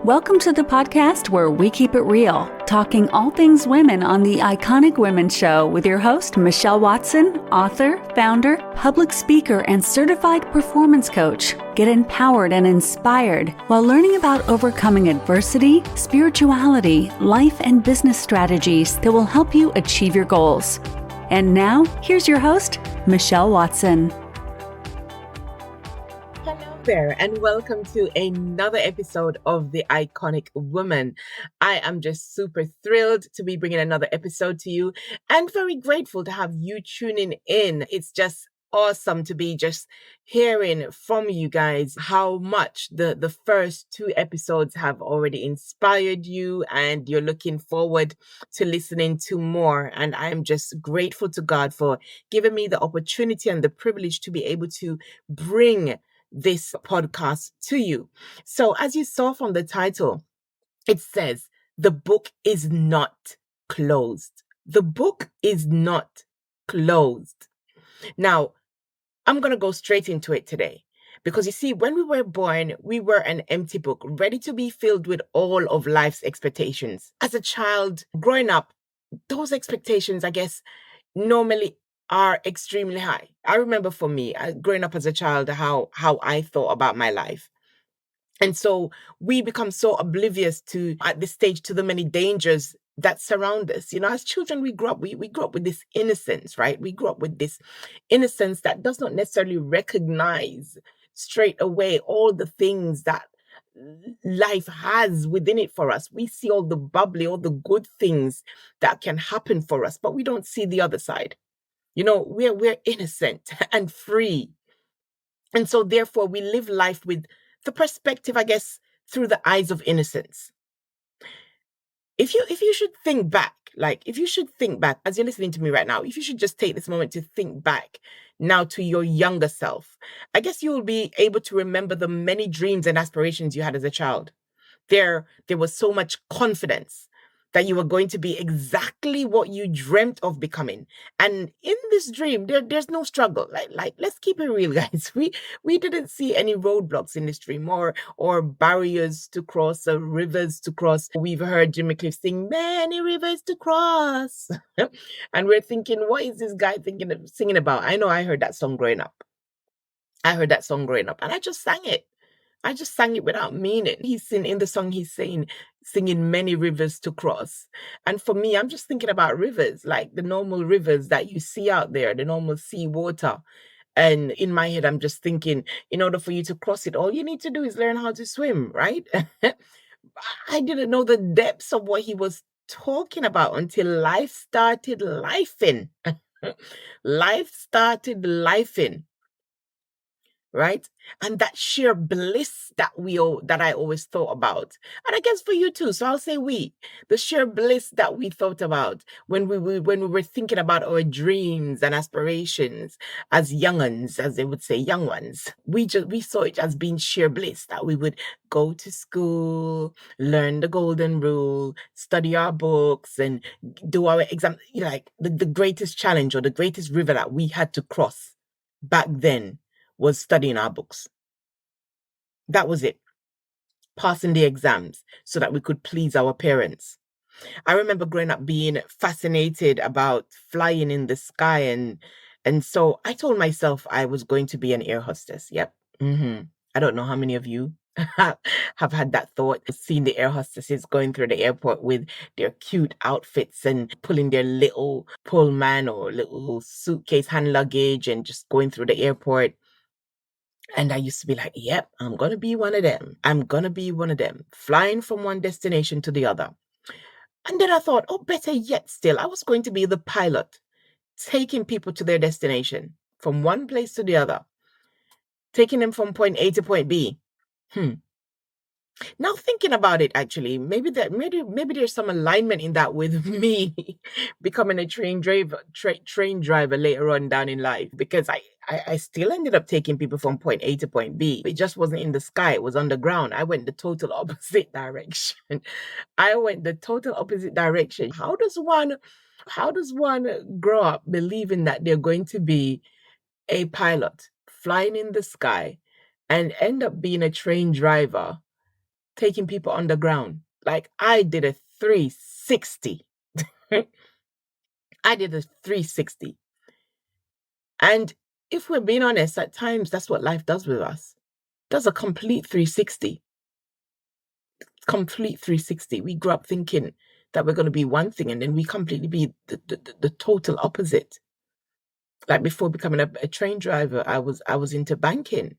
Welcome to the podcast where we keep it real, talking all things women on the Iconic Women Show with your host, Michelle Watson, author, founder, public speaker, and certified performance coach. Get empowered and inspired while learning about overcoming adversity, spirituality, life, and business strategies that will help you achieve your goals. And now, here's your host, Michelle Watson. There and welcome to another episode of The Iconic Woman. I am just super thrilled to be bringing another episode to you and very grateful to have you tuning in. It's just awesome to be just hearing from you guys how much the first two episodes have already inspired you and you're looking forward to listening to more. And I'm just grateful to God for giving me the opportunity and the privilege to be able to bring this podcast to you. So as you saw from the title, it says the book is not closed. The book is not closed. Now, I'm going to go straight into it today because you see, when we were born, we were an empty book ready to be filled with all of life's expectations. As a child growing up, those expectations, I guess, normally are extremely high. I remember for me, growing up as a child, how I thought about my life. And so we become so oblivious to, at this stage, to the many dangers that surround us. You know, as children, we grew up with this innocence, right? We grew up with this innocence that does not necessarily recognize straight away all the things that life has within it for us. We see all the bubbly, all the good things that can happen for us, but we don't see the other side. You know, we're innocent and free. And so therefore we live life with the perspective, I guess, through the eyes of innocence. If you should think back, as you're listening to me right now, if you should just take this moment to think back now to your younger self, I guess you will be able to remember the many dreams and aspirations you had as a child. There was so much confidence that you were going to be exactly what you dreamt of becoming. And in this dream, there's no struggle. Like let's keep it real, guys. We didn't see any roadblocks in this dream or barriers to cross or rivers to cross. We've heard Jimmy Cliff sing many rivers to cross. And we're thinking, what is this guy singing about? I know I heard that song growing up. And I just sang it. I just sang it without meaning. In the song, he's singing many rivers to cross. And for me, I'm just thinking about rivers, like the normal rivers that you see out there, the normal sea water. And in my head, I'm just thinking, in order for you to cross it, all you need to do is learn how to swim, right? I didn't know the depths of what he was talking about until life started lifing. Life started lifing. Right? And that sheer bliss that I always thought about. And I guess for you too. So I'll say the sheer bliss that we thought about when we were thinking about our dreams and aspirations as young'uns, as they would say, young ones. We saw it as being sheer bliss that we would go to school, learn the golden rule, study our books and do our exam. Like the greatest challenge or the greatest river that we had to cross back then was studying our books. That was it. Passing the exams so that we could please our parents. I remember growing up being fascinated about flying in the sky and so I told myself I was going to be an air hostess. Yep. I don't know how many of you have had that thought, seen the air hostesses going through the airport with their cute outfits and pulling their little pullman or little suitcase hand luggage and just going through the airport. And I used to be like, yep, I'm going to be one of them, flying from one destination to the other. And then I thought, better yet still, I was going to be the pilot, taking people to their destination from one place to the other, taking them from point A to point B. Now thinking about it, actually, maybe there's some alignment in that with me becoming a train driver later on down in life, because I still ended up taking people from point A to point B. It just wasn't in the sky, it was underground. I went the total opposite direction. How does one grow up believing that they're going to be a pilot flying in the sky and end up being a train driver taking people underground. Like I did a 360. I did a 360. And if we're being honest, at times that's what life does with us. It does a complete 360. Complete 360. We grew up thinking that we're going to be one thing, and then we completely be the total opposite. Like before becoming a train driver, I was into banking.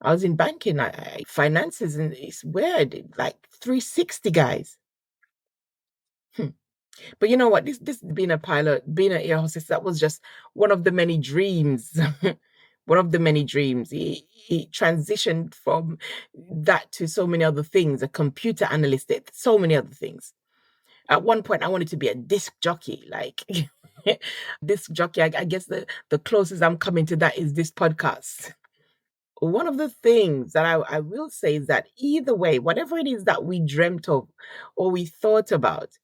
I was in banking, finances, and it's weird, like 360, guys. But you know what? This being a pilot, being an air hostess, that was just one of the many dreams. One of the many dreams. He transitioned from that to so many other things, a computer analyst, so many other things. At one point, I wanted to be a disc jockey, like disc jockey. I guess the closest I'm coming to that is this podcast. One of the things that I will say is that either way, whatever it is that we dreamt of or we thought about,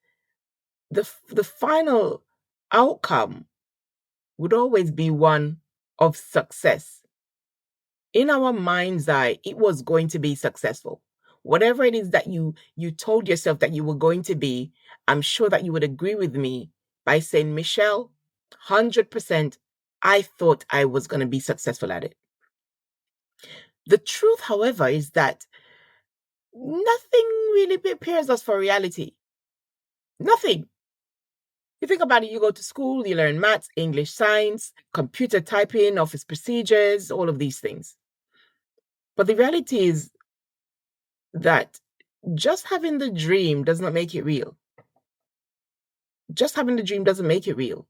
the final outcome would always be one of success. In our mind's eye, it was going to be successful. Whatever it is that you told yourself that you were going to be, I'm sure that you would agree with me by saying, Michelle, 100%, I thought I was going to be successful at it. The truth, however, is that nothing really prepares us for reality. Nothing. You think about it, you go to school, you learn maths, English, science, computer typing, office procedures, all of these things. But the reality is that just having the dream does not make it real. Just having the dream doesn't make it real.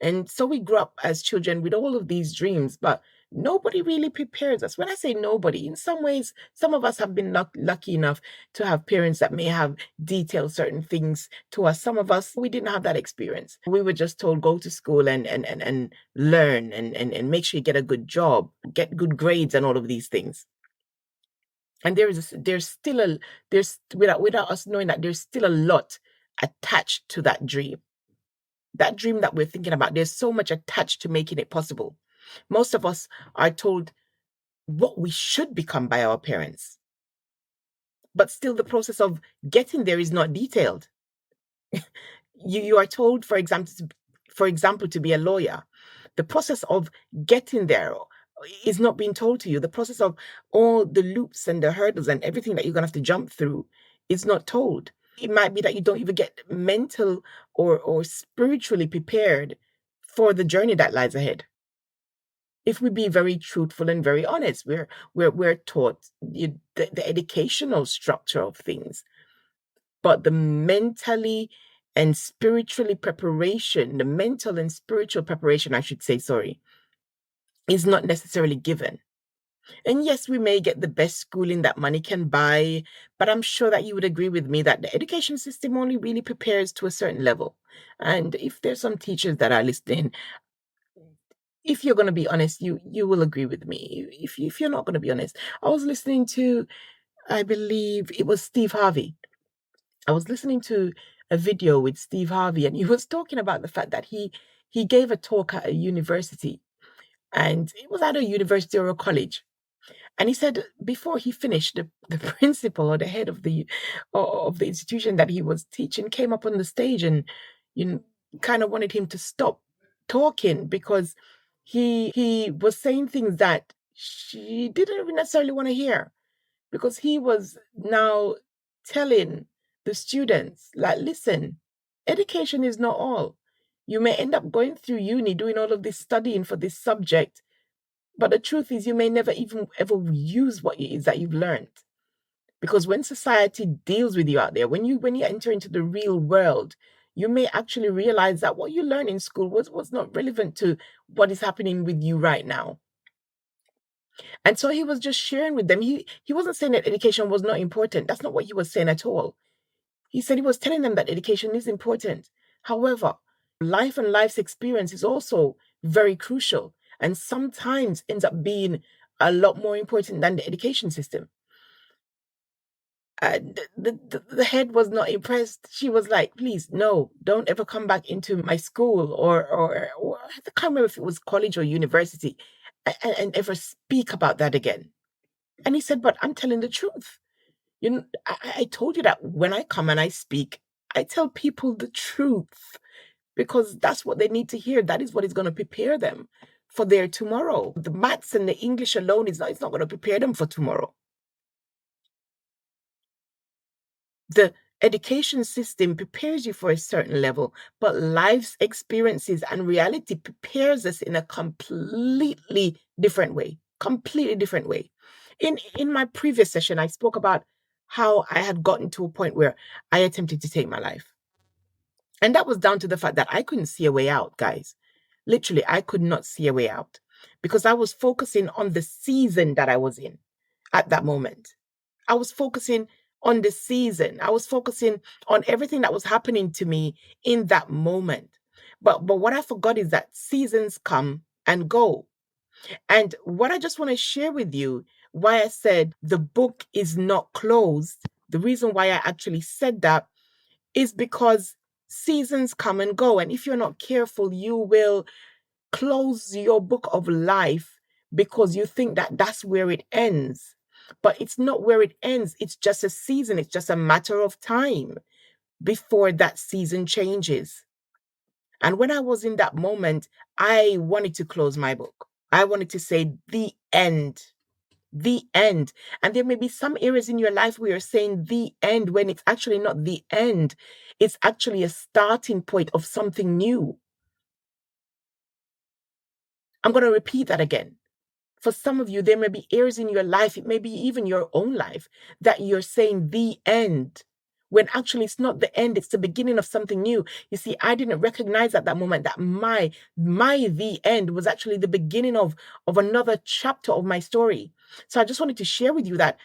And so we grew up as children with all of these dreams, but nobody really prepares us. When I say nobody, in some ways, some of us have been lucky enough to have parents that may have detailed certain things to us. Some of us, we didn't have that experience. We were just told, go to school and learn and make sure you get a good job, get good grades and all of these things. And without us knowing that there's still a lot attached to that dream. That dream that we're thinking about, there's so much attached to making it possible. Most of us are told what we should become by our parents. But still the process of getting there is not detailed. You are told, for example, to be a lawyer. The process of getting there is not being told to you. The process of all the loops and the hurdles and everything that you're going to have to jump through is not told. It might be that you don't even get mental or spiritually prepared for the journey that lies ahead. If we be very truthful and very honest, we're taught the educational structure of things, but the mental and spiritual preparation, I should say, is not necessarily given. And yes, we may get the best schooling that money can buy, but I'm sure that you would agree with me that the education system only really prepares to a certain level. And if there's some teachers that are listening, if you're going to be honest, you will agree with me. If you're not going to be honest, I was listening to, I believe it was Steve Harvey. I was listening to a video with Steve Harvey, and he was talking about the fact that he gave a talk at a university, and it was at a university or a college. And he said before he finished, the principal or the head of the institution that he was teaching came up on the stage and kind of wanted him to stop talking because he was saying things that she didn't necessarily want to hear, because he was now telling the students, like, listen, education is not all. You may end up going through uni doing all of this studying for this subject, but the truth is you may never even ever use what it is that you've learned. Because when society deals with you out there, when you enter into the real world, you may actually realize that what you learned in school was not relevant to what is happening with you right now. And so he was just sharing with them. He wasn't saying that education was not important. That's not what he was saying at all. He said he was telling them that education is important. However, life and life's experience is also very crucial and sometimes ends up being a lot more important than the education system. The head was not impressed. She was like, please, no, don't ever come back into my school or I can't remember if it was college or university and ever speak about that again. And he said, but I'm telling the truth. You know, I told you that when I come and I speak, I tell people the truth because that's what they need to hear. That is what is going to prepare them for their tomorrow. The maths and the English alone is not, it's not going to prepare them for tomorrow. The education system prepares you for a certain level, but life's experiences and reality prepares us in a completely different way. Completely different way. In my previous session, I spoke about how I had gotten to a point where I attempted to take my life. And that was down to the fact that I couldn't see a way out, guys. Literally, I could not see a way out because I was focusing on the season that I was in at that moment. I was focusing on the season. I was focusing on everything that was happening to me in that moment. But what I forgot is that seasons come and go. And what I just want to share with you, why I said the book is not closed, the reason why I actually said that is because seasons come and go. And if you're not careful, you will close your book of life because you think that that's where it ends. But it's not where it ends. It's just a season. It's just a matter of time before that season changes. And when I was in that moment, I wanted to close my book. I wanted to say the end. The end. And there may be some areas in your life where you're saying the end when it's actually not the end. It's actually a starting point of something new. I'm going to repeat that again. For some of you, there may be areas in your life, it may be even your own life, that you're saying the end, when actually it's not the end, it's the beginning of something new. You see, I didn't recognize at that moment that my the end was actually the beginning of another chapter of my story. So I just wanted to share with you that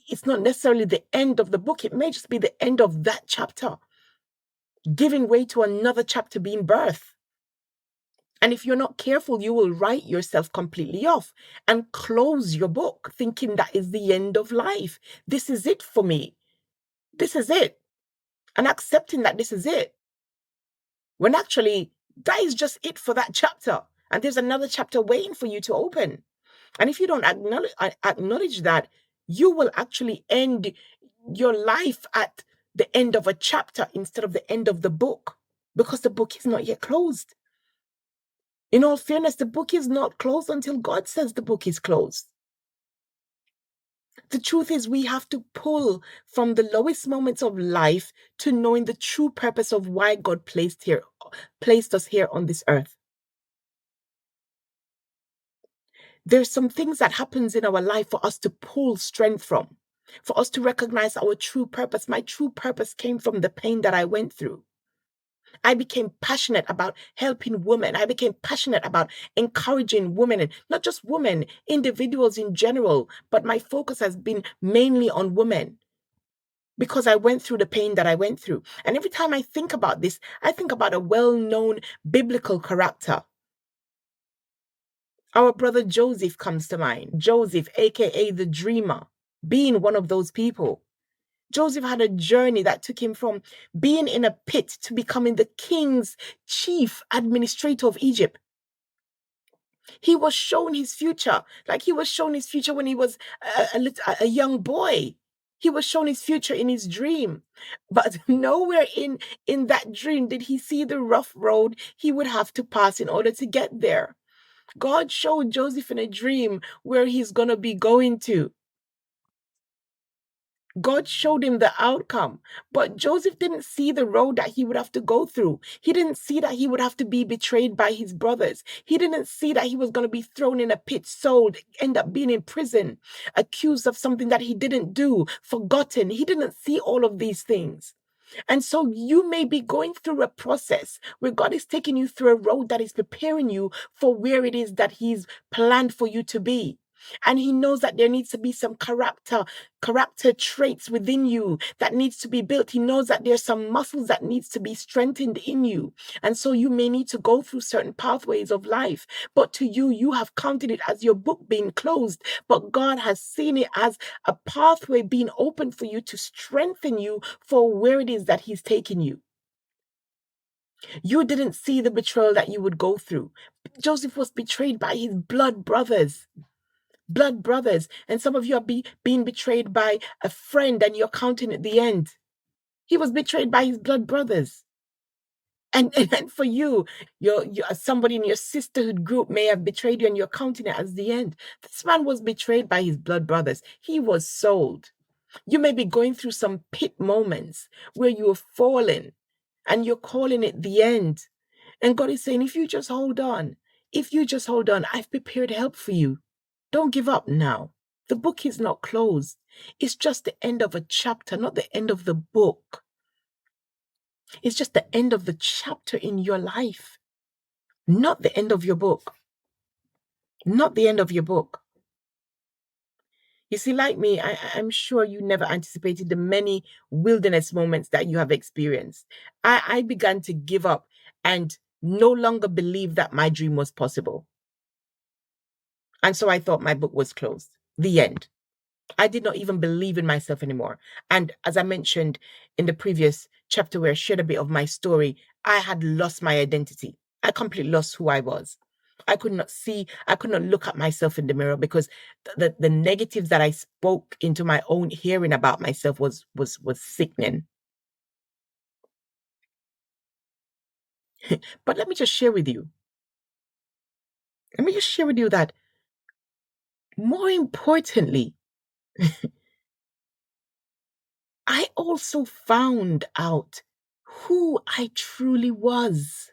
it's not necessarily the end of the book. It may just be the end of that chapter, giving way to another chapter being birthed. And if you're not careful, you will write yourself completely off and close your book, thinking that is the end of life. This is it for me. This is it. And accepting that this is it. When actually, that is just it for that chapter. And there's another chapter waiting for you to open. And if you don't acknowledge that, you will actually end your life at the end of a chapter instead of the end of the book, because the book is not yet closed. In all fairness, the book is not closed until God says the book is closed. The truth is, we have to pull from the lowest moments of life to knowing the true purpose of why God placed us here on this earth. There's some things that happens in our life for us to pull strength from, for us to recognize our true purpose. My true purpose came from the pain that I went through. I became passionate about helping women. I became passionate about encouraging women, and not just women, individuals in general, but my focus has been mainly on women because I went through the pain that I went through. And every time I think about this, I think about a well-known biblical character. Our brother Joseph comes to mind. Joseph, aka the dreamer, being one of those people. Joseph had a journey that took him from being in a pit to becoming the king's chief administrator of Egypt. He was shown his future, like he was shown his future when he was a young boy. He was shown his future in his dream. But nowhere in that dream did he see the rough road he would have to pass in order to get there. God showed Joseph in a dream where he's going to be going to. God showed him the outcome, but Joseph didn't see the road that he would have to go through. He didn't see that he would have to be betrayed by his brothers. He didn't see that he was going to be thrown in a pit, sold, end up being in prison, accused of something that he didn't do, forgotten. He didn't see all of these things. And so you may be going through a process where God is taking you through a road that is preparing you for where it is that He's planned for you to be. And He knows that there needs to be some character traits within you that needs to be built. He knows that there's some muscles that needs to be strengthened in you. And so you may need to go through certain pathways of life. But to you, you have counted it as your book being closed. But God has seen it as a pathway being open for you to strengthen you for where it is that He's taking you. You didn't see the betrayal that you would go through. Joseph was betrayed by his blood brothers. blood brothers. And some of you are being betrayed by a friend and you're counting at the end. He was betrayed by his blood brothers. And for you, somebody in your sisterhood group may have betrayed you and you're counting it as the end. This man was betrayed by his blood brothers. He was sold. You may be going through some pit moments where you're falling and you're calling it the end. And God is saying, if you just hold on, I've prepared help for you. Don't give up now. The book is not closed. It's just the end of a chapter, not the end of the book. It's just the end of the chapter in your life, not the end of your book. Not the end of your book. You see, like me, I'm sure you never anticipated the many wilderness moments that you have experienced. I began to give up and no longer believe that my dream was possible. And so I thought my book was closed. The end. I did not even believe in myself anymore. And as I mentioned in the previous chapter where I shared a bit of my story, I had lost my identity. I completely lost who I was. I could not look at myself in the mirror because the negatives that I spoke into my own hearing about myself was sickening. But let me just share with you that more importantly, I also found out who I truly was.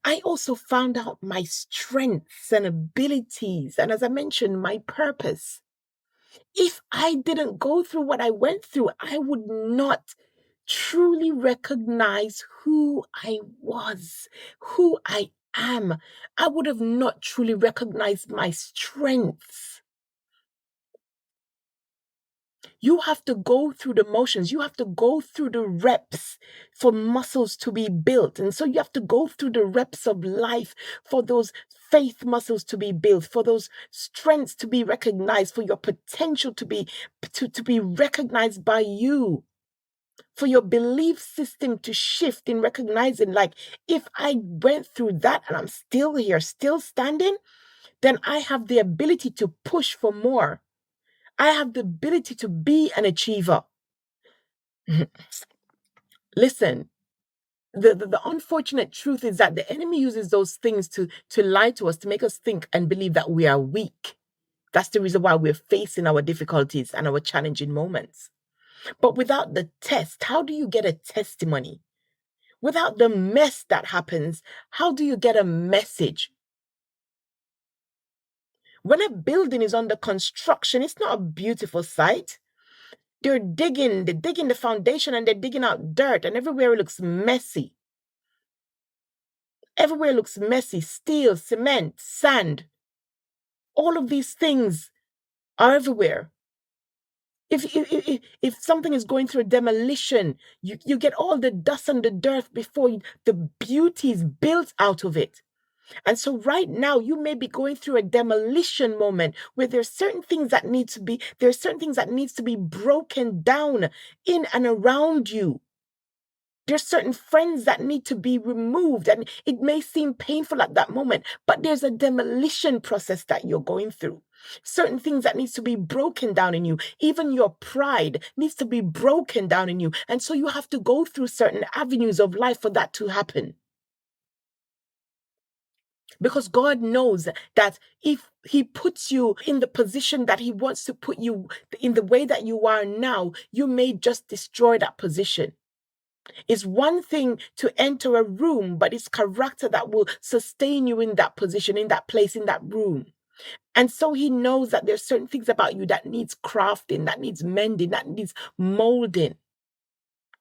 I also found out my strengths and abilities, and as I mentioned, my purpose. If I didn't go through what I went through, I would not truly recognize who I was, who I am. I would have not truly recognized my strengths. You have to go through the motions. You have to go through the reps for muscles to be built. And so you have to go through the reps of life for those faith muscles to be built, for those strengths to be recognized, for your potential to be recognized by you, for your belief system to shift in recognizing, like, if I went through that and I'm still here, still standing, then I have the ability to push for more. I have the ability to be an achiever. Listen, the unfortunate truth is that the enemy uses those things to lie to us, to make us think and believe that we are weak. That's the reason why we're facing our difficulties and our challenging moments. But without the test, how do you get a testimony? Without the mess that happens, how do you get a message? When a building is under construction, it's not a beautiful sight. They're digging the foundation and they're digging out dirt, and everywhere it looks messy. Everywhere looks messy. Steel, cement, sand. All of these things are everywhere. If something is going through a demolition, you get all the dust and the dirt before the beauty is built out of it. And so right now, you may be going through a demolition moment where there's certain things that needs to be broken down in and around you. There's certain friends that need to be removed, and it may seem painful at that moment, but there's a demolition process that you're going through. Certain things that needs to be broken down in you. Even your pride needs to be broken down in you. And so you have to go through certain avenues of life for that to happen. Because God knows that if He puts you in the position that He wants to put you in the way that you are now, you may just destroy that position. It's one thing to enter a room, but it's character that will sustain you in that position, in that place, in that room. And so He knows that there's certain things about you that needs crafting, that needs mending, that needs molding.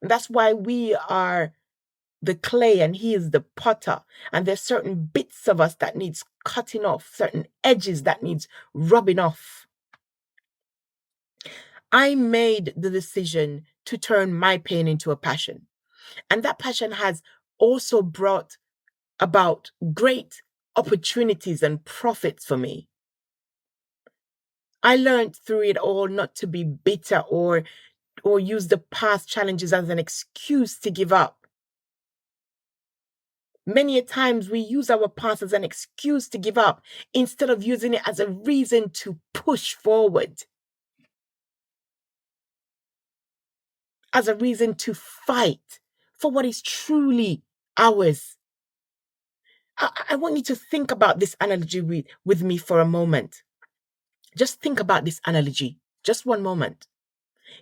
And that's why we are the clay and He is the potter. And there's certain bits of us that needs cutting off, certain edges that needs rubbing off. I made the decision to turn my pain into a passion. And that passion has also brought about great opportunities and profits for me. I learned through it all not to be bitter or use the past challenges as an excuse to give up. Many a times we use our past as an excuse to give up instead of using it as a reason to push forward, as a reason to fight for what is truly ours. I want you to think about this analogy with me for a moment. Just think about this analogy, just one moment.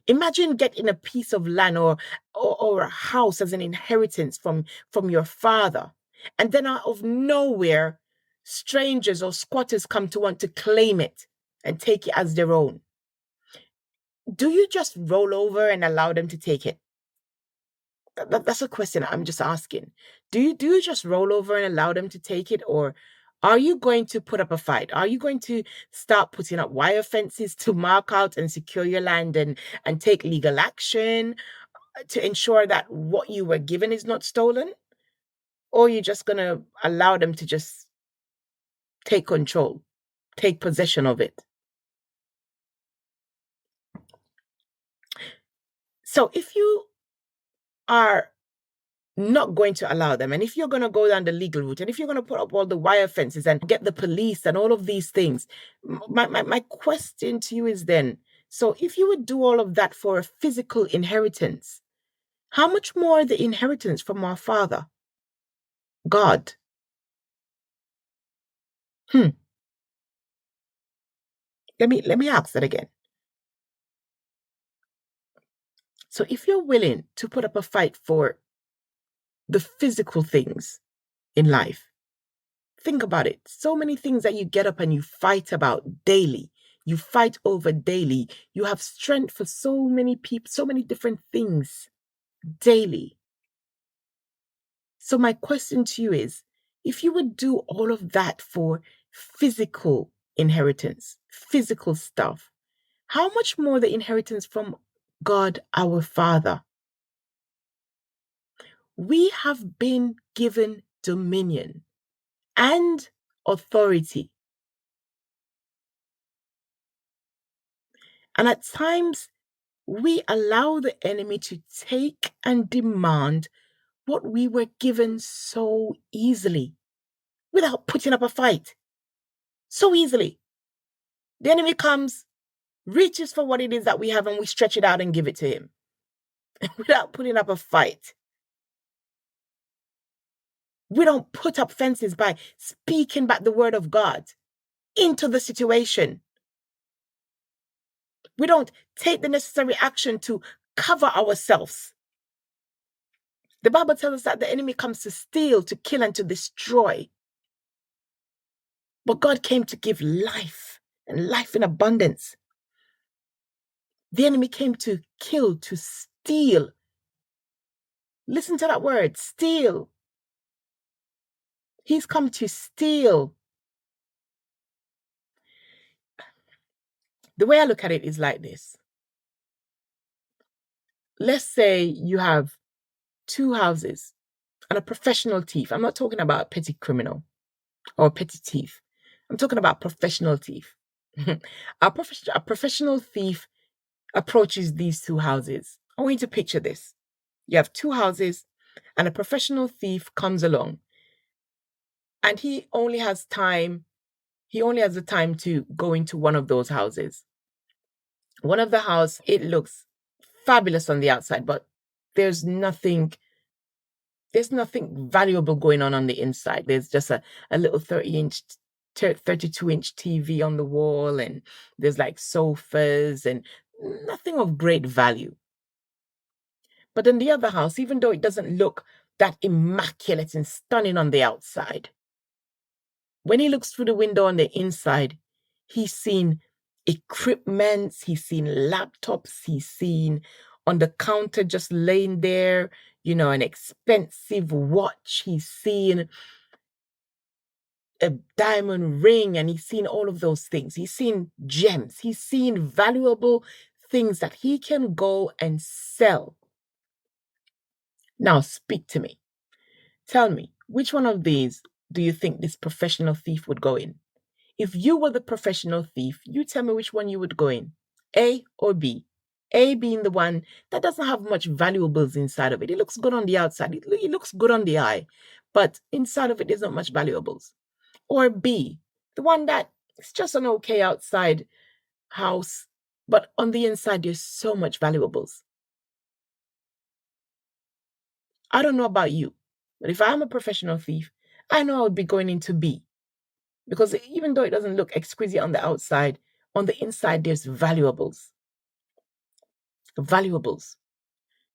Imagine getting a piece of land or a house as an inheritance from your father. And then out of nowhere, strangers or squatters come to want to claim it and take it as their own. Do you just roll over and allow them to take it? That's a question I'm just asking. Do you just roll over and allow them to take it, or are you going to put up a fight? Are you going to start putting up wire fences to mark out and secure your land and take legal action to ensure that what you were given is not stolen? Or are you just going to allow them to just take control, take possession of it? So if you are not going to allow them, and if you're going to go down the legal route, and if you're going to put up all the wire fences and get the police and all of these things, my question to you is then, so if you would do all of that for a physical inheritance, how much more the inheritance from our Father, God? Let me ask that again. So if you're willing to put up a fight for the physical things in life, think about it. So many things that you get up and you fight about daily, you fight over daily. You have strength for so many people, so many different things daily. So my question to you is, if you would do all of that for physical inheritance, physical stuff, how much more the inheritance from God our Father? We have been given dominion and authority. And at times, we allow the enemy to take and demand what we were given so easily without putting up a fight. So easily. The enemy comes, reaches for what it is that we have, and we stretch it out and give it to him without putting up a fight. We don't put up fences by speaking back the word of God into the situation. We don't take the necessary action to cover ourselves. The Bible tells us that the enemy comes to steal, to kill, and to destroy. But God came to give life, and life in abundance. The enemy came to kill, to steal. Listen to that word, steal. He's come to steal. The way I look at it is like this. Let's say you have 2 houses and a professional thief. I'm not talking about a petty criminal or a petty thief. I'm talking about professional thief. A professional thief approaches these 2 houses. I want you to picture this. You have 2 houses and a professional thief comes along. And he only has the time to go into one of those houses. One of the house, it looks fabulous on the outside, but there's nothing valuable going on the inside. There's just a little 32-inch TV on the wall, and there's like sofas and nothing of great value. But in the other house, even though it doesn't look that immaculate and stunning on the outside, when he looks through the window on the inside, he's seen equipment, he's seen laptops, he's seen on the counter just laying there, an expensive watch. He's seen a diamond ring, and he's seen all of those things. He's seen gems. He's seen valuable things that he can go and sell. Now speak to me. Tell me, which one of these do you think this professional thief would go in? If you were the professional thief, you tell me which one you would go in, A or B. A being the one that doesn't have much valuables inside of it. It looks good on the outside. It looks good on the eye, but inside of it, there's not much valuables. Or B, the one that it's just an okay outside house, but on the inside, there's so much valuables. I don't know about you, but if I'm a professional thief, I know I would be going into B. Because even though it doesn't look exquisite on the outside, on the inside, there's valuables. Valuables.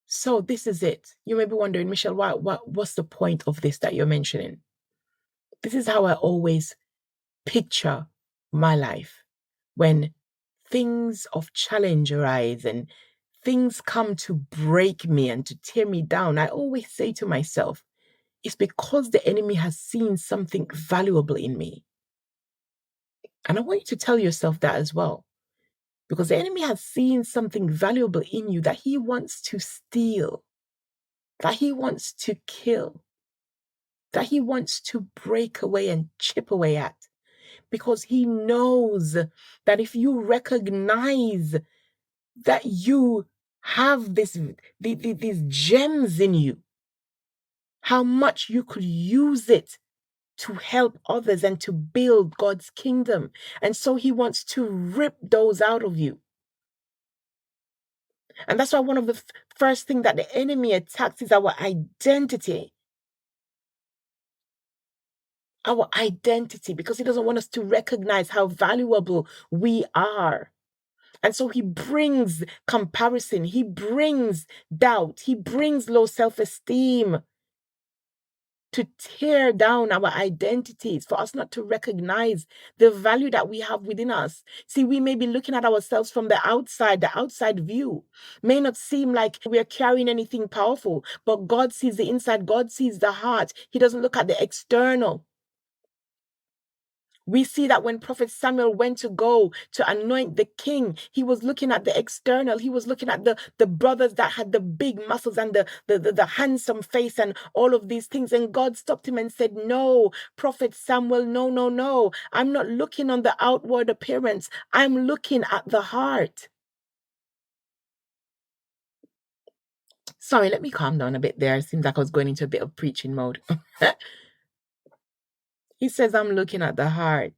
So this is it. You may be wondering, Michelle, what's the point of this that you're mentioning? This is how I always picture my life. When things of challenge arise and things come to break me and to tear me down, I always say to myself, it's because the enemy has seen something valuable in me. And I want you to tell yourself that as well. Because the enemy has seen something valuable in you that he wants to steal, that he wants to kill, that he wants to break away and chip away at. Because he knows that if you recognize that you have these gems in you, how much you could use it to help others and to build God's kingdom. And so he wants to rip those out of you. And that's why one of the first things that the enemy attacks is our identity. Our identity, because he doesn't want us to recognize how valuable we are. And so he brings comparison, he brings doubt, he brings low self-esteem to tear down our identities, for us not to recognize the value that we have within us. See, we may be looking at ourselves from the outside view. May not seem like we're carrying anything powerful, but God sees the inside, God sees the heart. He doesn't look at the external. We see that when Prophet Samuel went to go to anoint the king, he was looking at the external. He was looking at the brothers that had the big muscles and the handsome face and all of these things. And God stopped him and said, no, Prophet Samuel, no. I'm not looking on the outward appearance. I'm looking at the heart. Sorry, let me calm down a bit there. It seems like I was going into a bit of preaching mode. He says, I'm looking at the heart.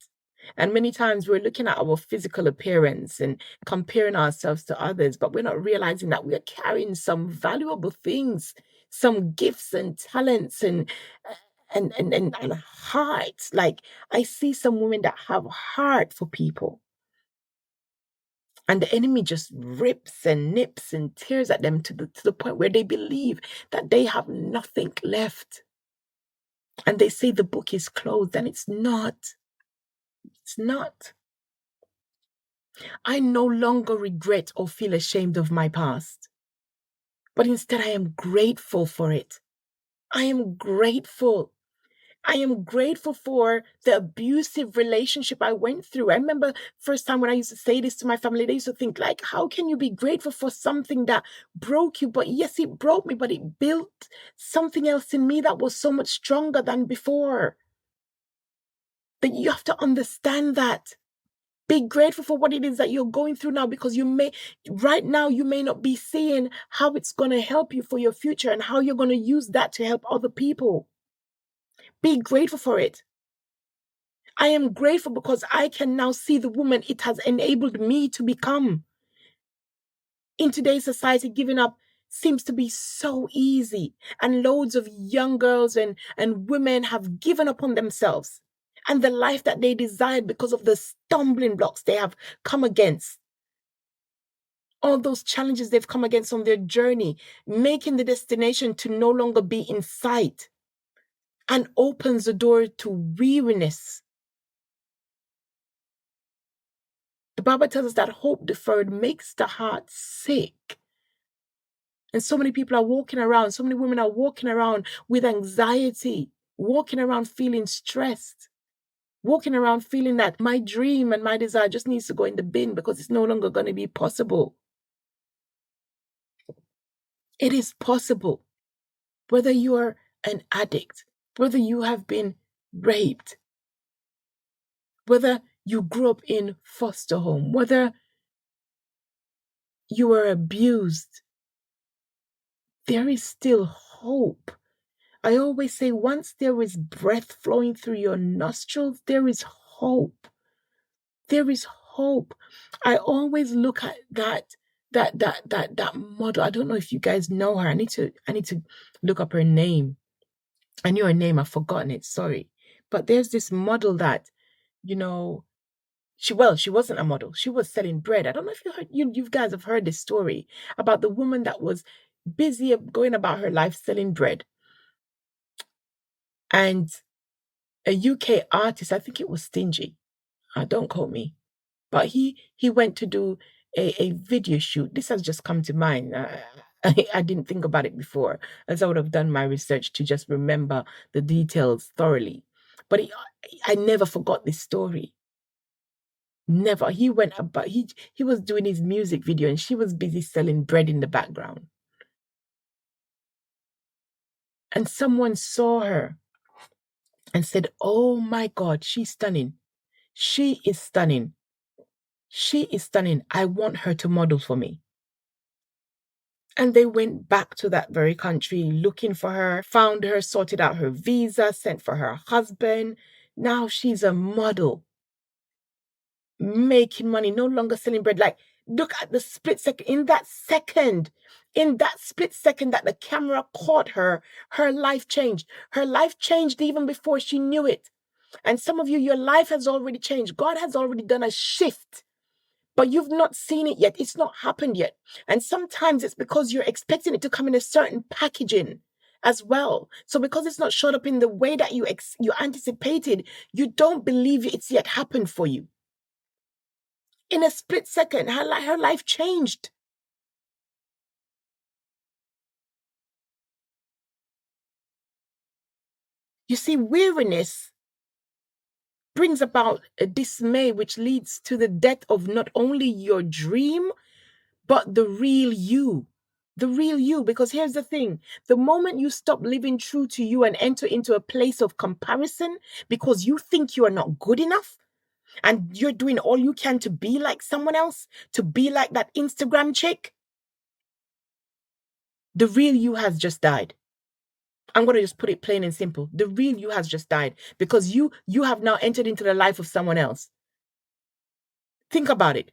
And many times we're looking at our physical appearance and comparing ourselves to others, but we're not realizing that we are carrying some valuable things, some gifts and talents and hearts. Like I see some women that have heart for people. And the enemy just rips and nips and tears at them to the point where they believe that they have nothing left. And they say the book is closed, and it's not. It's not. I no longer regret or feel ashamed of my past, but instead I am grateful for it. I am grateful. I am grateful for the abusive relationship I went through. I remember first time when I used to say this to my family, they used to think like, how can you be grateful for something that broke you? But yes, it broke me, but it built something else in me that was so much stronger than before. That you have to understand that. Be grateful for what it is that you're going through now, because right now you may not be seeing how it's going to help you for your future and how you're going to use that to help other people. Be grateful for it. I am grateful because I can now see the woman it has enabled me to become. In today's society, giving up seems to be so easy, and loads of young girls and women have given up on themselves and the life that they desired because of the stumbling blocks they have come against. All those challenges they've come against on their journey, making the destination to no longer be in sight, and opens the door to weariness. The Bible tells us that hope deferred makes the heart sick. And so many people are walking around, so many women are walking around with anxiety, walking around feeling stressed, walking around feeling that my dream and my desire just needs to go in the bin because it's no longer going to be possible. It is possible. Whether you are an addict, whether you have been raped, whether you grew up in foster home, whether you were abused, there is still hope. I always say, once there is breath flowing through your nostrils, there is hope. There is hope. I always look at that model. I don't know if you guys know her. I need to look up her name. I knew her name, I've forgotten it, sorry. But there's this model that, you know, she wasn't a model. She was selling bread. I don't know if you guys have heard this story about the woman that was busy going about her life selling bread. And a UK artist, I think it was Stingy, don't quote me, but he went to do a video shoot. This has just come to mind. I didn't think about it before, as I would have done my research to just remember the details thoroughly. But I never forgot this story. Never. He went up, but he was doing his music video and she was busy selling bread in the background. And someone saw her and said, "Oh my God, she's stunning. She is stunning. She is stunning. I want her to model for me." And they went back to that very country looking for her, found her, sorted out her visa, sent for her husband. Now she's a model, making money, no longer selling bread. Like, look at the split second. In that split second that the camera caught her, her life changed. Her life changed even before she knew it. And some of you, your life has already changed. God has already done a shift, but you've not seen it yet. It's not happened yet. And sometimes it's because you're expecting it to come in a certain packaging as well. So because it's not showed up in the way that you anticipated, you don't believe it's yet happened for you. In a split second, her life changed. You see, weariness brings about a dismay, which leads to the death of not only your dream, but the real you. The real you. Because here's the thing. The moment you stop living true to you and enter into a place of comparison because you think you are not good enough and you're doing all you can to be like someone else, to be like that Instagram chick, the real you has just died. I'm going to just put it plain and simple. The real you has just died because you have now entered into the life of someone else. Think about it.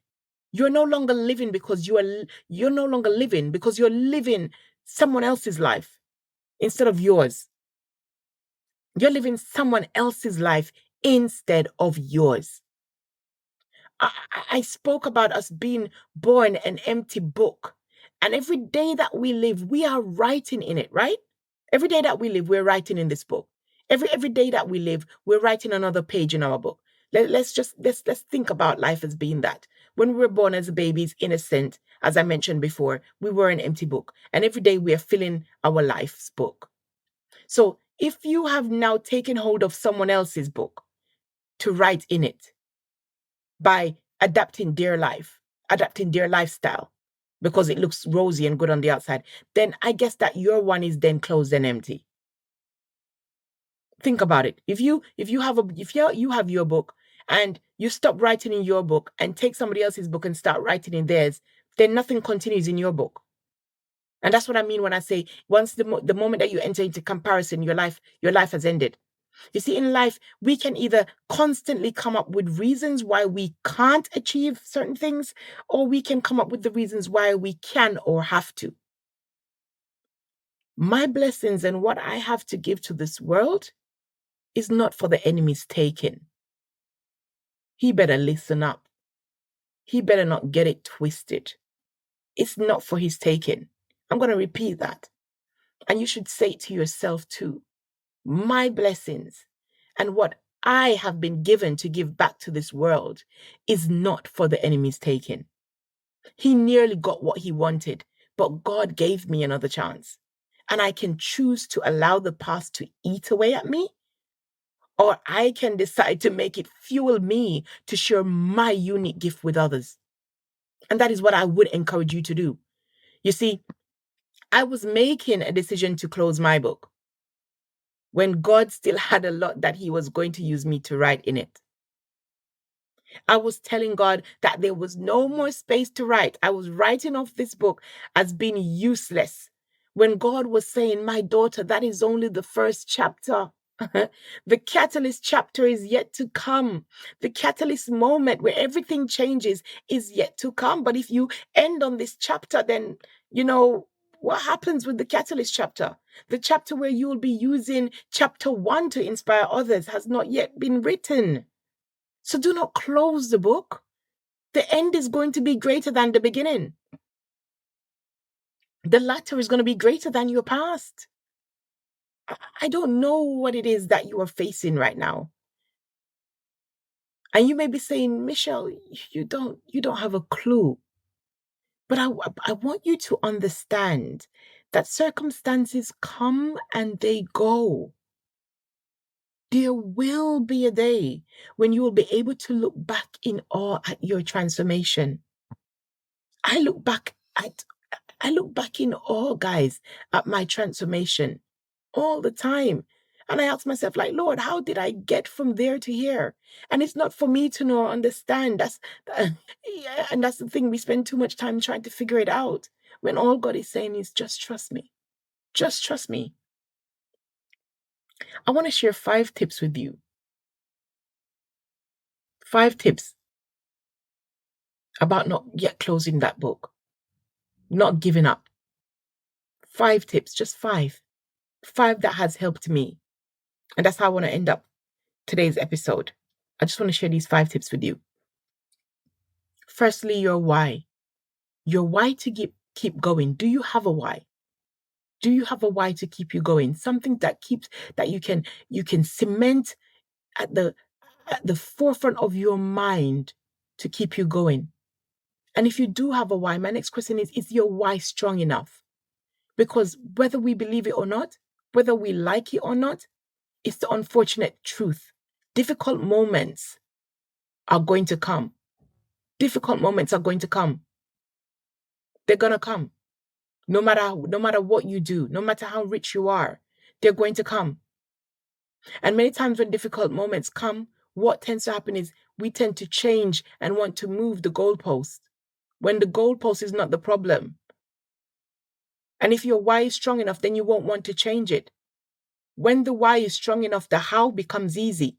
You're no longer living because you're no longer living because you're living someone else's life instead of yours. You're living someone else's life instead of yours. I spoke about us being born an empty book. And every day that we live, we are writing in it, right? Every day that we live, we're writing in this book. Every day that we live, we're writing another page in our book. Let's think about life as being that. When we were born as babies, innocent, as I mentioned before, we were an empty book. And every day we are filling our life's book. So if you have now taken hold of someone else's book to write in it by adapting their life, adapting their lifestyle, because it looks rosy and good on the outside, then I guess that your one is then closed and empty. Think about it. If you have your book and you stop writing in your book and take somebody else's book and start writing in theirs, then nothing continues in your book. And that's what I mean when I say once the moment that you enter into comparison, your life has ended. You see, in life, we can either constantly come up with reasons why we can't achieve certain things, or we can come up with the reasons why we can or have to. My blessings and what I have to give to this world is not for the enemy's taking. He better listen up. He better not get it twisted. It's not for his taking. I'm going to repeat that. And you should say it to yourself too. My blessings and what I have been given to give back to this world is not for the enemy's taking. He nearly got what he wanted, but God gave me another chance. And I can choose to allow the past to eat away at me, or I can decide to make it fuel me to share my unique gift with others. And that is what I would encourage you to do. You see, I was making a decision to close my book when God still had a lot that he was going to use me to write in it. I was telling God that there was no more space to write. I was writing off this book as being useless. When God was saying, my daughter, that is only the first chapter. The catalyst chapter is yet to come. The catalyst moment where everything changes is yet to come. But if you end on this chapter, then, what happens with the catalyst chapter? The chapter where you will be using chapter 1 to inspire others has not yet been written. So do not close the book. The end is going to be greater than the beginning. The latter is going to be greater than your past. I don't know what it is that you are facing right now. And you may be saying, Michelle, you don't have a clue. But I want you to understand that circumstances come and they go. There will be a day when you will be able to look back in awe at your transformation. I look back in awe, guys, at my transformation all the time. And I ask myself, like, Lord, how did I get from there to here? And it's not for me to know or understand. Yeah, and that's the thing. We spend too much time trying to figure it out when all God is saying is just trust me. Just trust me. I want to share 5 tips with you. 5 tips about not yet closing that book, not giving up. 5 tips, just 5. 5 that has helped me. And that's how I want to end up today's episode. I just want to share these 5 tips with you. Firstly, your why. Your why to keep going. Do you have a why? Do you have a why to keep you going? Something that you can cement at the forefront of your mind to keep you going. And if you do have a why, my next question is your why strong enough? Because whether we believe it or not, whether we like it or not, it's the unfortunate truth. Difficult moments are going to come. Difficult moments are going to come. They're going to come. No matter what you do, no matter how rich you are, they're going to come. And many times when difficult moments come, what tends to happen is we tend to change and want to move the goalpost when the goalpost is not the problem. And if your why is strong enough, then you won't want to change it. When the why is strong enough, the how becomes easy.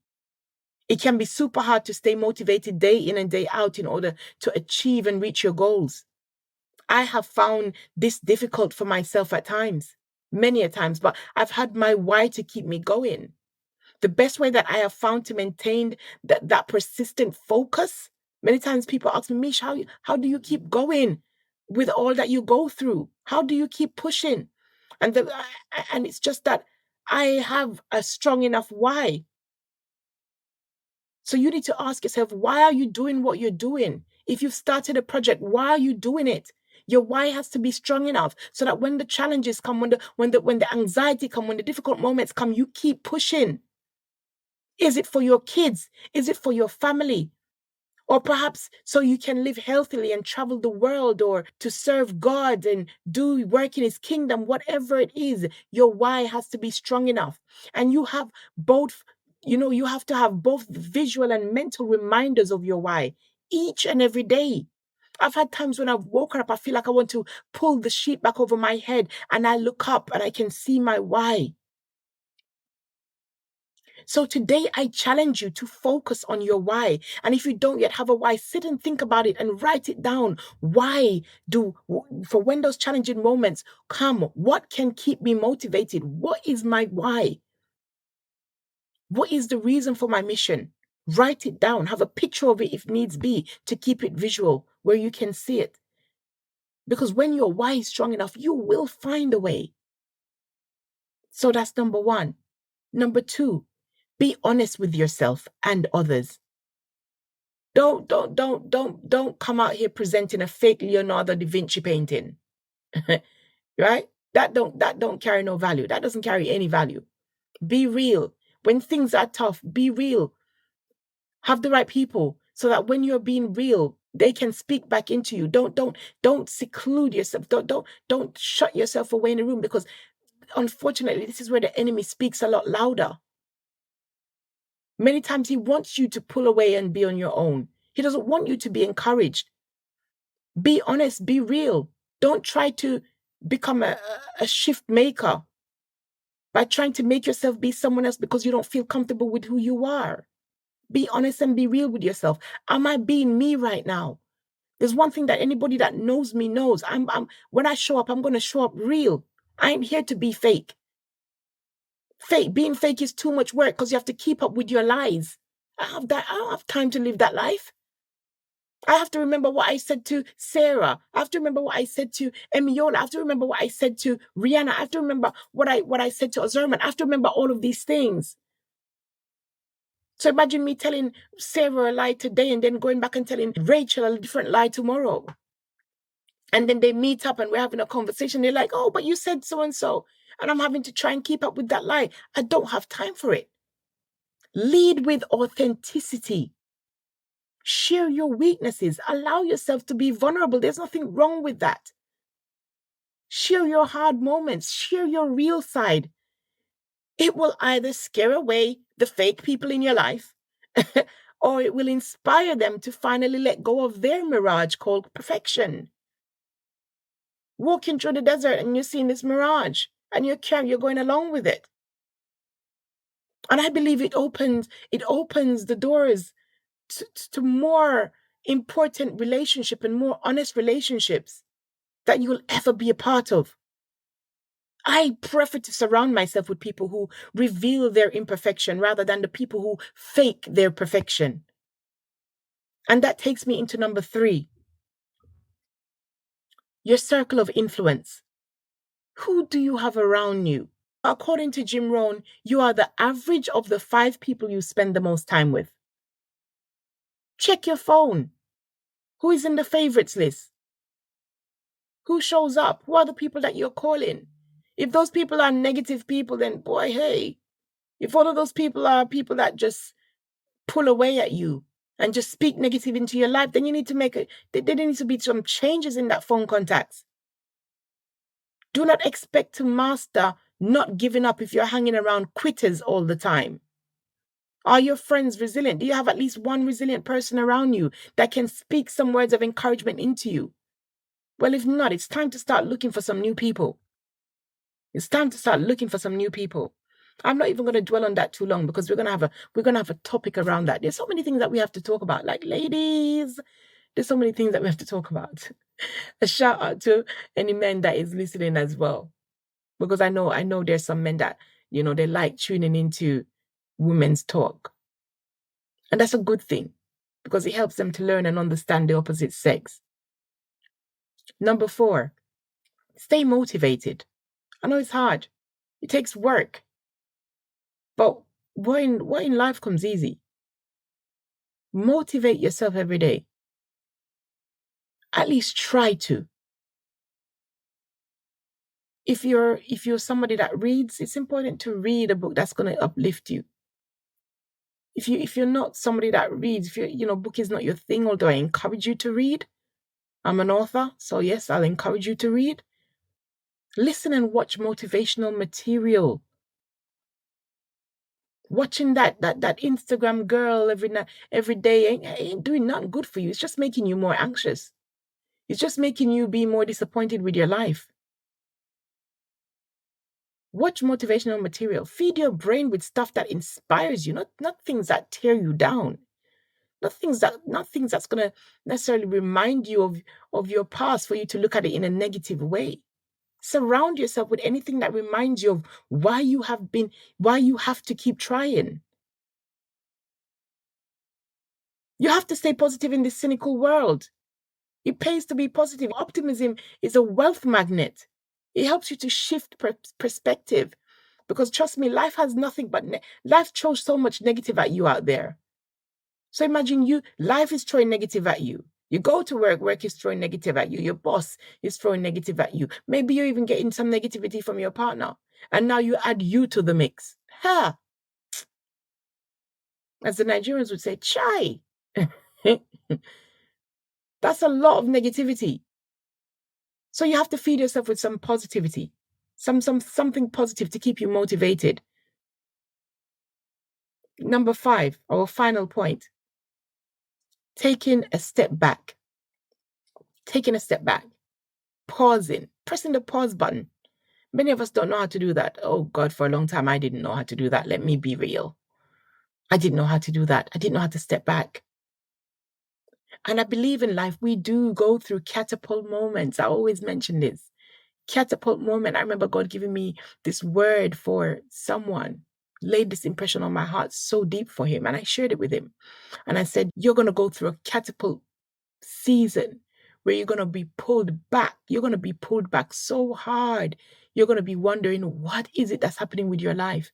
It can be super hard to stay motivated day in and day out in order to achieve and reach your goals. I have found this difficult for myself at times, many a times, but I've had my why to keep me going. The best way that I have found to maintain that persistent focus, many times people ask me, Mish, how do you keep going with all that you go through? How do you keep pushing? And it's just that I have a strong enough why. So you need to ask yourself, why are you doing what you're doing? If you've started a project, why are you doing it? Your why has to be strong enough so that when the challenges come, when the anxiety come, when the difficult moments come, you keep pushing. Is it for your kids? Is it for your family? Or perhaps so you can live healthily and travel the world, or to serve God and do work in his kingdom, whatever it is, your why has to be strong enough. And you have both, you have to have both visual and mental reminders of your why each and every day. I've had times when I've woken up, I feel like I want to pull the sheet back over my head, and I look up and I can see my why. So today I challenge you to focus on your why. And if you don't yet have a why, sit and think about it and write it down. For when those challenging moments come, what can keep me motivated? What is my why? What is the reason for my mission? Write it down. Have a picture of it if needs be to keep it visual where you can see it. Because when your why is strong enough, you will find a way. So that's number 1. Number 2, be honest with yourself and others. Don't come out here presenting a fake Leonardo da Vinci painting. Right? That don't carry no value. That doesn't carry any value. Be real. When things are tough, be real. Have the right people so that when you're being real, they can speak back into you. Don't seclude yourself. Don't shut yourself away in a room, because unfortunately, this is where the enemy speaks a lot louder. Many times he wants you to pull away and be on your own. He doesn't want you to be encouraged. Be honest, be real. Don't try to become a shift maker by trying to make yourself be someone else because you don't feel comfortable with who you are. Be honest and be real with yourself. Am I being me right now? There's one thing that anybody that knows me knows. When I show up, I'm going to show up real. I ain't here to be fake. Being fake is too much work because you have to keep up with your lies. I don't have time to live that life. I have to remember what I said to Sarah. I have to remember what I said to Emiola. I have to remember what I said to Rihanna. I have to remember what I said to Ozurman. I have to remember all of these things. So imagine me telling Sarah a lie today and then going back and telling Rachel a different lie tomorrow. And then they meet up and we're having a conversation. They're like, oh, but you said so-and-so. And I'm having to try and keep up with that lie. I don't have time for it. Lead with authenticity. Share your weaknesses. Allow yourself to be vulnerable. There's nothing wrong with that. Share your hard moments. Share your real side. It will either scare away the fake people in your life or it will inspire them to finally let go of their mirage called perfection. Walking through the desert and you're seeing this mirage and you're going along with it. And I believe it opens the doors to more important relationship and more honest relationships that you'll ever be a part of. I prefer to surround myself with people who reveal their imperfection rather than the people who fake their perfection. And that takes me into number 3. Your circle of influence. Who do you have around you? According to Jim Rohn, you are the average of the 5 people you spend the most time with. Check your phone. Who is in the favorites list? Who shows up? Who are the people that you're calling? If those people are negative people, then boy, hey. If all of those people are people that just pull away at you and just speak negative into your life, then you need to there needs to be some changes in that phone contacts. Do not expect to master not giving up if you're hanging around quitters all the time. Are your friends resilient? Do you have at least one resilient person around you that can speak some words of encouragement into you? Well, if not, it's time to start looking for some new people. It's time to start looking for some new people. I'm not even going to dwell on that too long because we're going to have a topic around that. There's so many things that we have to talk about. Like, ladies, there's so many things that we have to talk about. A shout out to any men that is listening as well. Because I know there's some men that, they like tuning into women's talk. And that's a good thing because it helps them to learn and understand the opposite sex. Number 4, stay motivated. I know it's hard. It takes work. But what in life comes easy? Motivate yourself every day. At least try to. If you're somebody that reads, it's important to read a book that's going to uplift you. If you're not somebody that reads, if book is not your thing, although I encourage you to read. I'm an author, so yes, I'll encourage you to read. Listen and watch motivational material. Watching that Instagram girl every day ain't doing nothing good for you. It's just making you more anxious. It's just making you be more disappointed with your life. Watch motivational material. Feed your brain with stuff that inspires you, not things that tear you down. Not things that's going to necessarily remind you of your past for you to look at it in a negative way. Surround yourself with anything that reminds you of why you have to keep trying. You have to stay positive in this cynical world. It pays to be positive. Optimism is a wealth magnet. It helps you to shift perspective. Because trust me, life has nothing but life throws so much negative at you out there. So imagine life is throwing negative at you. You go to work is throwing negative at you. Your boss is throwing negative at you. Maybe you're even getting some negativity from your partner. And now you add you to the mix. Ha! As the Nigerians would say, chai. That's a lot of negativity. So you have to feed yourself with some positivity. Something positive to keep you motivated. Number 5, our final point. taking a step back, pausing, pressing the pause button. Many of us don't know how to do that. Oh God, for a long time, I didn't know how to do that. Let me be real. I didn't know how to do that. I didn't know how to step back. And I believe in life, we do go through catapult moments. I always mention this. Catapult moment. I remember God giving me this word for someone, laid this impression on my heart so deep for him. And I shared it with him. And I said, you're going to go through a catapult season where you're going to be pulled back. You're going to be pulled back so hard. You're going to be wondering, what is it that's happening with your life?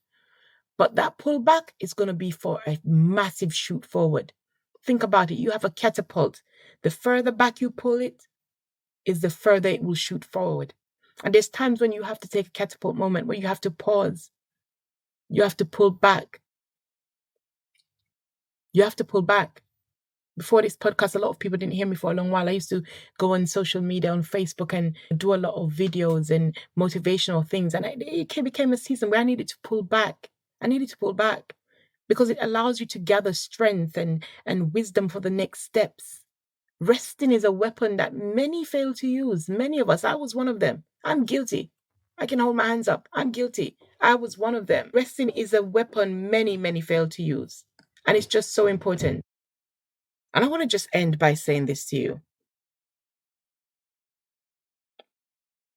But that pullback is going to be for a massive shoot forward. Think about it. You have a catapult. The further back you pull it, is the further it will shoot forward. And there's times when you have to take a catapult moment where you have to pause. You have to pull back. You have to pull back. Before this podcast, a lot of people didn't hear me for a long while. I used to go on social media, on Facebook, and do a lot of videos and motivational things. And it became a season where I needed to pull back. Because it allows you to gather strength and wisdom for the next steps. Resting is a weapon that many fail to use. Many of us, I was one of them. I'm guilty. I can hold my hands up. I'm guilty. I was one of them. Resting is a weapon many fail to use. And it's just so important. And I want to just end by saying this to you.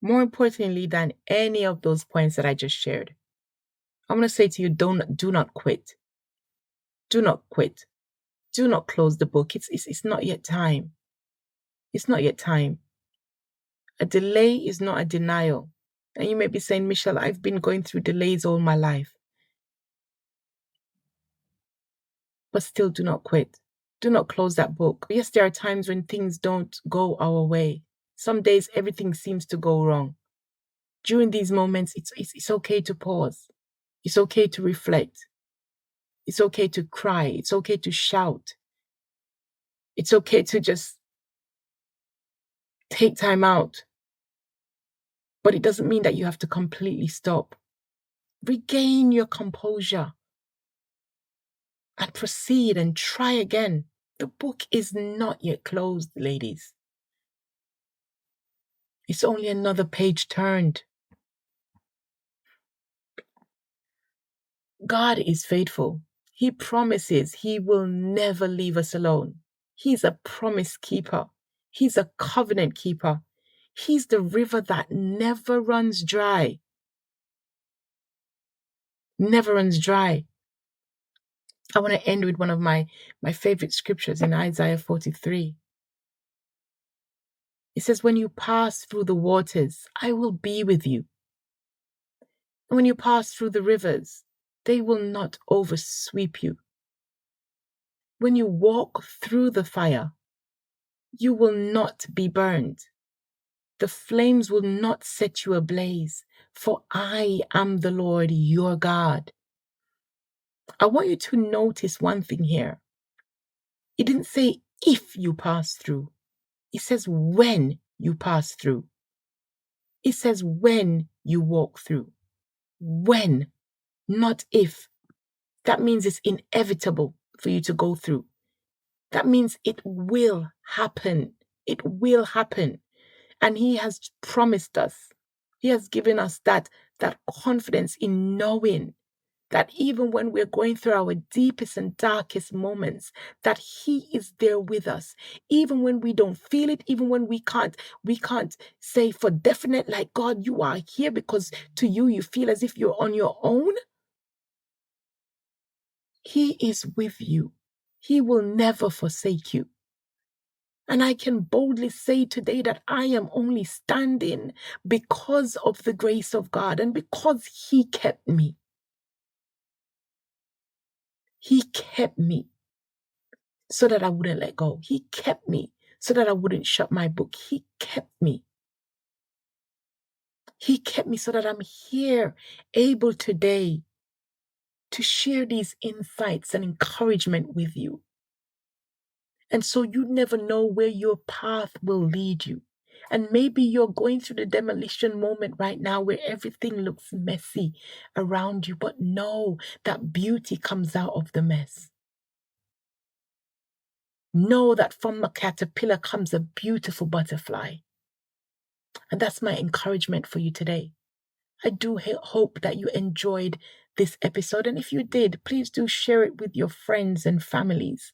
More importantly than any of those points that I just shared, I want to say to you, do not quit. Do not quit. Do not close the book. It's not yet time. It's not yet time. A delay is not a denial. And you may be saying, Michelle, I've been going through delays all my life. But still, do not quit. Do not close that book. Yes, there are times when things don't go our way. Some days everything seems to go wrong. During these moments, it's okay to pause. It's okay to reflect. It's okay to cry. It's okay to shout. It's okay to just take time out. But it doesn't mean that you have to completely stop. Regain your composure and proceed and try again. The book is not yet closed, ladies. It's only another page turned. God is faithful. He promises he will never leave us alone. He's a promise keeper. He's a covenant keeper. He's the river that never runs dry. Never runs dry. I want to end with one of my favorite scriptures in Isaiah 43. It says, when you pass through the waters, I will be with you. And when you pass through the rivers, they will not oversweep you. When you walk through the fire, you will not be burned. The flames will not set you ablaze, for I am the Lord your God. I want you to notice one thing here. It didn't say if you pass through. It says when you pass through. It says when you walk through. When, not if. That means it's inevitable for you to go through. That means it will happen. It will happen. And he has promised us. He has given us that confidence in knowing that even when we're going through our deepest and darkest moments, that he is there with us. Even when we don't feel it, even when we can't say for definite, like, God, you are here, because to you, you feel as if you're on your own. He is with you. He will never forsake you. And I can boldly say today that I am only standing because of the grace of God and because he kept me. He kept me so that I wouldn't let go. He kept me so that I wouldn't shut my book. He kept me. He kept me so that I'm here, able today to share these insights and encouragement with you. And so you never know where your path will lead you. And maybe you're going through the demolition moment right now where everything looks messy around you. But know that beauty comes out of the mess. know that from a caterpillar comes a beautiful butterfly. And that's my encouragement for you today. I do hope that you enjoyed this episode. And if you did, please do share it with your friends and families.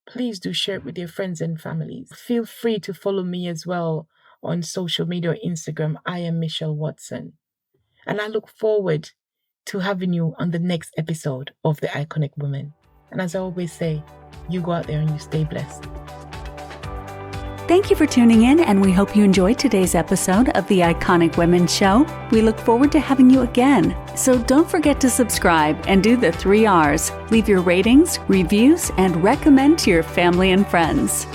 Please do share it with your friends and families. Feel free to follow me as well on social media or Instagram. I am Michelle Watson. And I look forward to having you on the next episode of The Iconic Woman. And as I always say, you go out there and you stay blessed. Thank you for tuning in, and we hope you enjoyed today's episode of The Iconic Women Show. We look forward to having you again. So don't forget to subscribe and do the 3 R's. Leave your ratings, reviews, and recommend to your family and friends.